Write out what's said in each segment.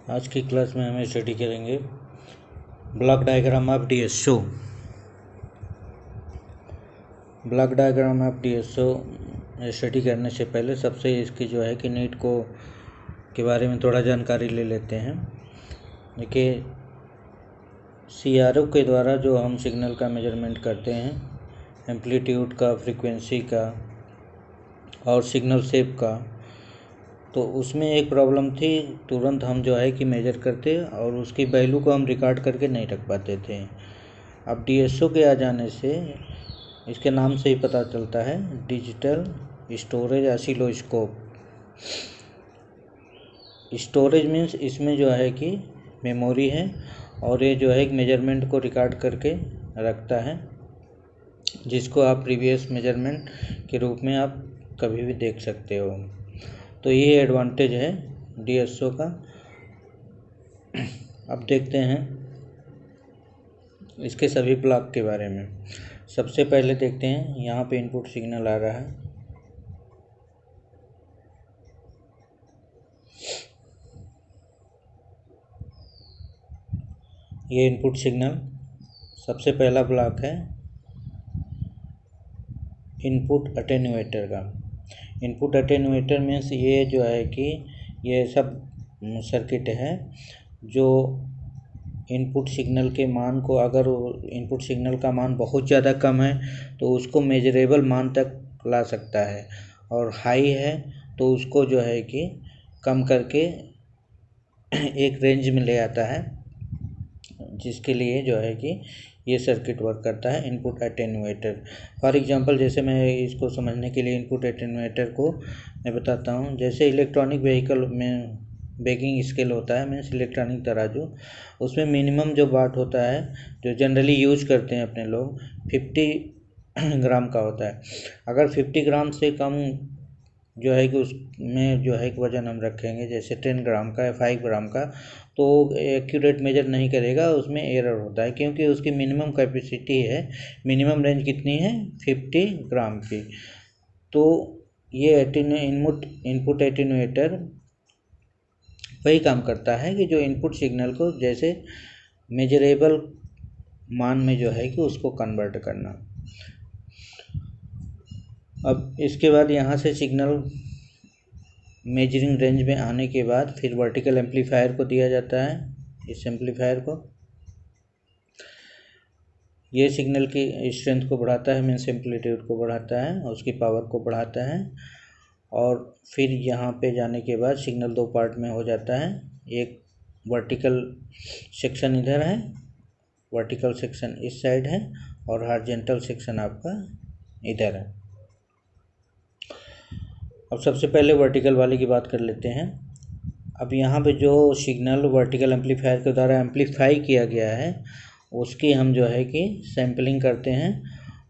आज की क्लास में हम स्टडी करेंगे block diagram of DSO. Block diagram of DSO study करने से पहले सबसे इसकी जो है कि नीट को के बारे में थोड़ा जानकारी ले लेते हैं। देखिए, सीआरओ के द्वारा जो हम सिग्नल का मेजरमेंट करते हैं, एम्पलीट्यूड का, फ्रीक्वेंसी का और सिग्नल शेप का, तो उसमें एक प्रॉब्लम थी। तुरंत हम जो है कि मेजर करते और उसकी वैल्यू को हम रिकॉर्ड करके नहीं रख पाते थे। अब डीएसओ के आ जाने से इसके नाम से ही पता चलता है, digital storage oscilloscope. Storage means इसमें जो है कि मेमोरी है और ये जो है एक मेजरमेंट को रिकॉर्ड करके रखता है, जिसको आप प्रीवियस मेजरमेंट के रूप में आप कभी भी देख सकते हो। तो ये एडवांटेज है डीएसओ का। अब देखते हैं इसके सभी ब्लॉक के बारे में। सबसे पहले देखते हैं, यहाँ पे इनपुट सिग्नल आ रहा है। ये इनपुट सिग्नल सबसे पहला ब्लॉक है इनपुट अटेन्यूएटर का। इनपुट अटेन्यूएटर मीन्स ये जो है कि ये सब सर्किट है जो इनपुट सिग्नल के मान को, अगर इनपुट सिग्नल का मान बहुत ज़्यादा कम है तो उसको मेजरेबल मान तक ला सकता है, और हाई है तो उसको जो है कि कम करके एक रेंज में ले आता है, जिसके लिए जो है कि ये सर्किट वर्क करता है इनपुट अटेन्यूएटर। फॉर एग्जांपल, जैसे मैं इसको समझने के लिए इनपुट अटेन्यूएटर को मैं बताता हूँ। जैसे इलेक्ट्रॉनिक व्हीकल में बेगिंग स्केल होता है, मीन्स इलेक्ट्रॉनिक तराजू, उसमें मिनिमम जो वाट होता है जो जनरली यूज करते हैं अपने लोग, 50 ग्राम का होता है। अगर 50 ग्राम से कम जो है कि उसमें जो है कि वज़न हम रखेंगे, जैसे 10 ग्राम का या 5 ग्राम का, तो एक्यूरेट मेजर नहीं करेगा, उसमें एरर होता है, क्योंकि उसकी मिनिमम कैपेसिटी है, मिनिमम रेंज कितनी है, 50 ग्राम की। तो ये इनपुट एटेन्यूएटर वही काम करता है कि जो इनपुट सिग्नल को जैसे मेजरेबल मान में जो है कि उसको कन्वर्ट करना। अब इसके बाद यहाँ से सिग्नल मेजरिंग रेंज में आने के बाद फिर वर्टिकल एम्पलीफायर को दिया जाता है। इस एम्पलीफायर को, ये सिग्नल की स्ट्रेंथ को बढ़ाता है, मीन्स एम्पलीट्यूड को बढ़ाता है, उसकी पावर को बढ़ाता है। और फिर यहाँ पे जाने के बाद सिग्नल दो पार्ट में हो जाता है। एक वर्टिकल सेक्शन इधर है, वर्टिकल सेक्शन इस साइड है, और हॉरिजॉन्टल सेक्शन आपका इधर है। अब सबसे पहले वर्टिकल वाले की बात कर लेते हैं। अब यहाँ पे जो सिग्नल वर्टिकल एम्पलीफायर के द्वारा एम्पलीफाई किया गया है, उसकी हम जो है कि सैम्पलिंग करते हैं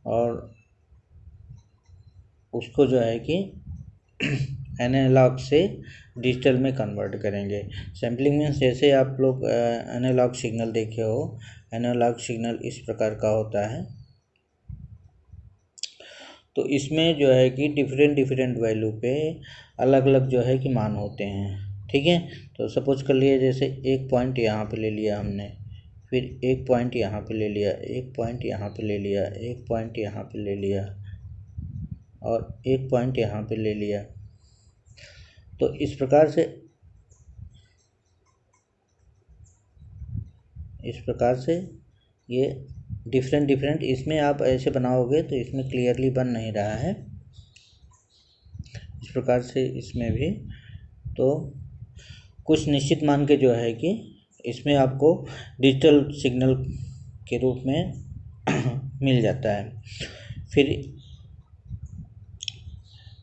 और उसको जो है कि एनालॉग से डिजिटल में कन्वर्ट करेंगे। सैम्पलिंग मीन्स जैसे आप लोग एनालॉग सिग्नल देखे हो, एनालॉग सिग्नल इस प्रकार का होता है। तो इसमें जो है कि डिफरेंट वैल्यू पे अलग अलग जो है कि मान होते हैं, ठीक है। तो सपोज कर लिए, जैसे एक पॉइंट यहाँ पे ले लिया हमने, फिर एक पॉइंट यहाँ पे ले लिया, एक पॉइंट यहाँ पे ले लिया, एक पॉइंट यहाँ पे ले लिया, और एक पॉइंट यहाँ पे ले लिया। तो इस प्रकार से ये डिफरेंट इसमें आप ऐसे बनाओगे तो इसमें क्लियरली बन नहीं रहा है। इस प्रकार से इसमें भी तो कुछ निश्चित मान के जो है कि इसमें आपको डिजिटल सिग्नल के रूप में मिल जाता है। फिर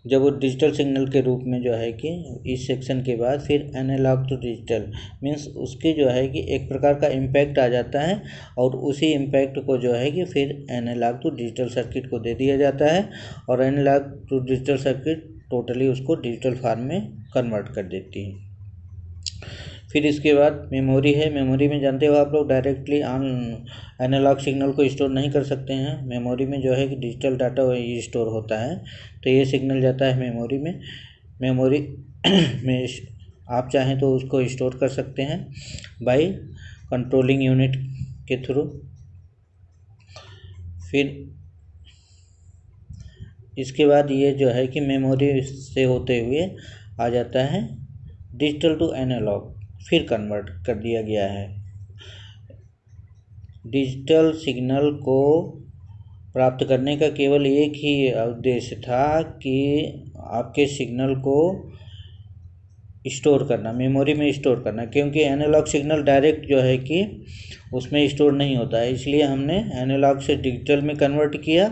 जब वो डिजिटल सिग्नल के रूप में जो है कि इस सेक्शन के बाद फिर एनालॉग टू डिजिटल मीन्स उसके जो है कि एक प्रकार का इम्पैक्ट आ जाता है, और उसी इम्पैक्ट को जो है कि फिर एनालॉग टू डिजिटल सर्किट को दे दिया जाता है, और analogue to digital circuit totally उसको डिजिटल फॉर्म में कन्वर्ट कर देती है। फिर इसके बाद मेमोरी है। मेमोरी में जानते हो आप लोग डायरेक्टली एनालॉग सिग्नल को स्टोर नहीं कर सकते हैं। मेमोरी में जो है कि डिजिटल डाटा वही स्टोर होता है, तो ये सिग्नल जाता है मेमोरी में। मेमोरी में आप चाहें तो उसको स्टोर कर सकते हैं बाय कंट्रोलिंग यूनिट के थ्रू। फिर इसके बाद ये जो है कि मेमोरी से होते हुए आ जाता है डिजिटल टू एनालॉग, फिर कन्वर्ट कर दिया गया है। डिजिटल सिग्नल को प्राप्त करने का केवल एक ही उद्देश्य था कि आपके सिग्नल को स्टोर करना, मेमोरी में स्टोर करना, क्योंकि एनालॉग सिग्नल डायरेक्ट जो है कि उसमें स्टोर नहीं होता है, इसलिए हमने एनालॉग से डिजिटल में कन्वर्ट किया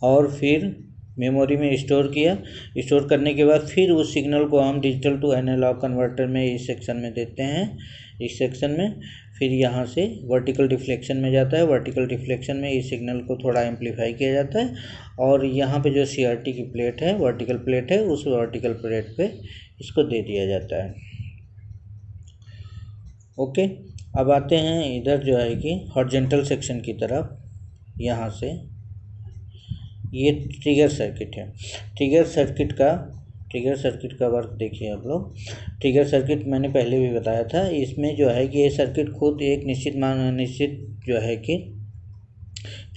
और फिर मेमोरी में स्टोर किया। स्टोर करने के बाद फिर उस सिग्नल को हम डिजिटल टू एनालॉग कन्वर्टर में इस सेक्शन में देते हैं, इस सेक्शन में। फिर यहाँ से वर्टिकल डिफ्लेक्शन में जाता है, वर्टिकल डिफ्लेक्शन में इस सिग्नल को थोड़ा एम्पलीफाई किया जाता है और यहाँ पे जो CRT की प्लेट है, वर्टिकल प्लेट है, उस वर्टिकल प्लेट पे इसको दे दिया जाता है। ओके, अब आते हैं इधर जो है कि हॉरिजॉन्टल सेक्शन की तरफ। यहाँ से ये ट्रिगर सर्किट है। ट्रिगर सर्किट का वर्क देखिए आप लोग। ट्रिगर सर्किट मैंने पहले भी बताया था, इसमें जो है कि ये सर्किट खुद एक निश्चित जो है कि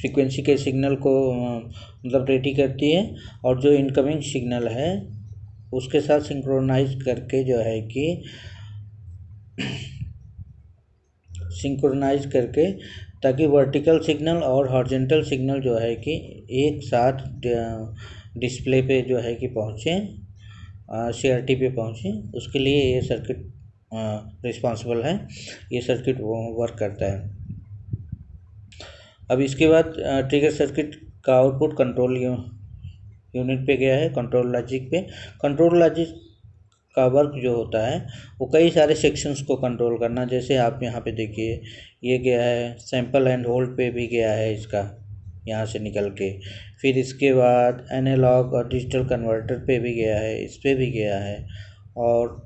फ्रीक्वेंसी के सिग्नल को मतलब रेडी करती है और जो इनकमिंग सिग्नल है उसके साथ सिंक्रोनाइज करके जो है कि ताकि वर्टिकल सिग्नल और हॉरिजॉन्टल सिग्नल जो है कि एक साथ डिस्प्ले पे जो है कि पहुँचे, CRT पे पहुँचे, उसके लिए ये सर्किट रिस्पॉन्सिबल है, ये सर्किट वर्क करता है। अब इसके बाद ट्रिगर सर्किट का आउटपुट कंट्रोल यूनिट पे गया है, कंट्रोल लॉजिक पे। कंट्रोल लॉजिक का वर्क जो होता है वो कई सारे सेक्शंस को कंट्रोल करना, जैसे आप यहाँ पे देखिए ये गया है सैंपल एंड होल्ड पे भी गया है इसका, यहाँ से निकल के। फिर इसके बाद एनालॉग और डिजिटल कन्वर्टर पे भी गया है, इस पे भी गया है और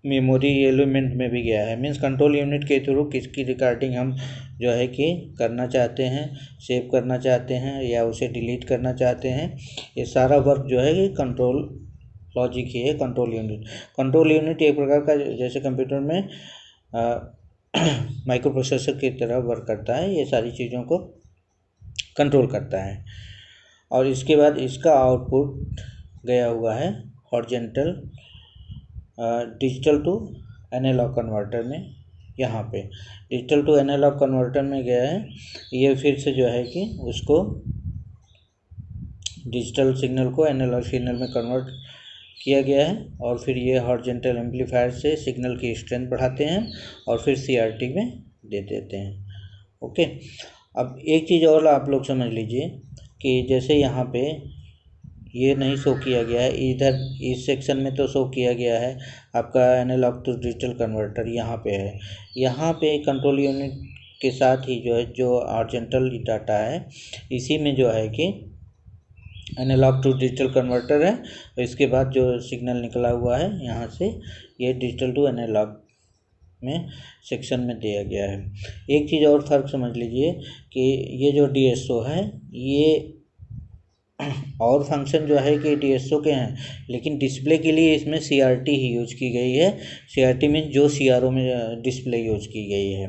मेमोरी एलिमेंट में भी गया है। मीन्स कंट्रोल यूनिट के थ्रू किसकी रिकॉर्डिंग हम जो है कि करना चाहते हैं, सेव करना चाहते हैं या उसे डिलीट करना चाहते हैं, ये सारा वर्क जो है कि कंट्रोल लॉजिक ही है, कंट्रोल यूनिट। कंट्रोल यूनिट एक प्रकार का जैसे कंप्यूटर में माइक्रो प्रोसेसर की तरह वर्क करता है, ये सारी चीज़ों को कंट्रोल करता है। और इसके बाद इसका आउटपुट गया हुआ है horizontal digital to analogue converter में। यहाँ पे डिजिटल टू एनालॉग कन्वर्टर में गया है, ये फिर से जो है कि उसको डिजिटल सिग्नल को एनालॉग सिग्नल में कन्वर्ट किया गया है और फिर ये हॉरिजॉन्टल एम्पलीफायर से सिग्नल की स्ट्रेंथ बढ़ाते हैं और फिर CRT में दे देते हैं। ओके, अब एक चीज़ और आप लोग समझ लीजिए कि जैसे यहाँ पे ये नहीं शो किया गया है, इधर इस सेक्शन में तो शो किया गया है आपका एनालॉग टू डिजिटल कन्वर्टर, यहाँ पे है। यहाँ पे कंट्रोल यूनिट के साथ ही जो है जो हॉरिजॉन्टल डाटा है इसी में जो है कि एनालॉग टू डिजिटल कन्वर्टर है, और इसके बाद जो सिग्नल निकला हुआ है यहाँ से ये डिजिटल टू एनालॉग में सेक्शन में दिया गया है। एक चीज़ और फर्क समझ लीजिए कि ये जो DSO है ये और फंक्शन जो है कि DSO के हैं, लेकिन डिस्प्ले के लिए इसमें CRT ही यूज की गई है। CRT में जो CRO में डिस्प्ले यूज की गई है,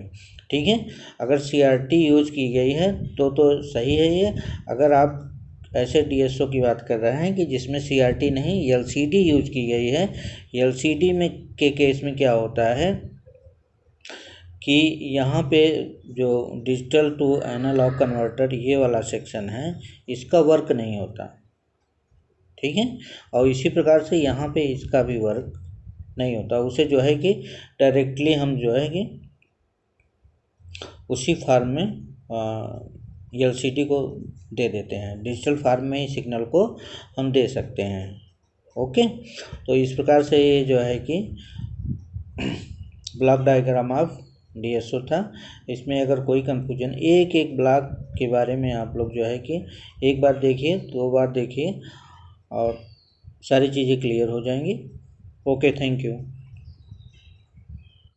ठीक है। अगर CRT यूज की गई है तो सही है ये। अगर आप ऐसे DSO की बात कर रहे हैं कि जिसमें CRT नहीं LCD यूज की गई है, LCD में के केस में क्या होता है कि यहाँ पे जो डिजिटल टू एनालॉग कन्वर्टर ये वाला सेक्शन है इसका वर्क नहीं होता, ठीक है। और इसी प्रकार से यहाँ पे इसका भी वर्क नहीं होता, उसे जो है कि डायरेक्टली हम जो है कि उसी फार्म में LCD को दे देते हैं, डिजिटल फार्म में ही सिग्नल को हम दे सकते हैं। ओके, तो इस प्रकार से ये जो है कि ब्लॉक डायग्राम ऑफ DSO था। इसमें अगर कोई कंफ्यूजन एक ब्लॉक के बारे में आप लोग जो है कि एक बार देखिए, 2 बार देखिए और सारी चीज़ें क्लियर हो जाएंगी। Okay, thank you.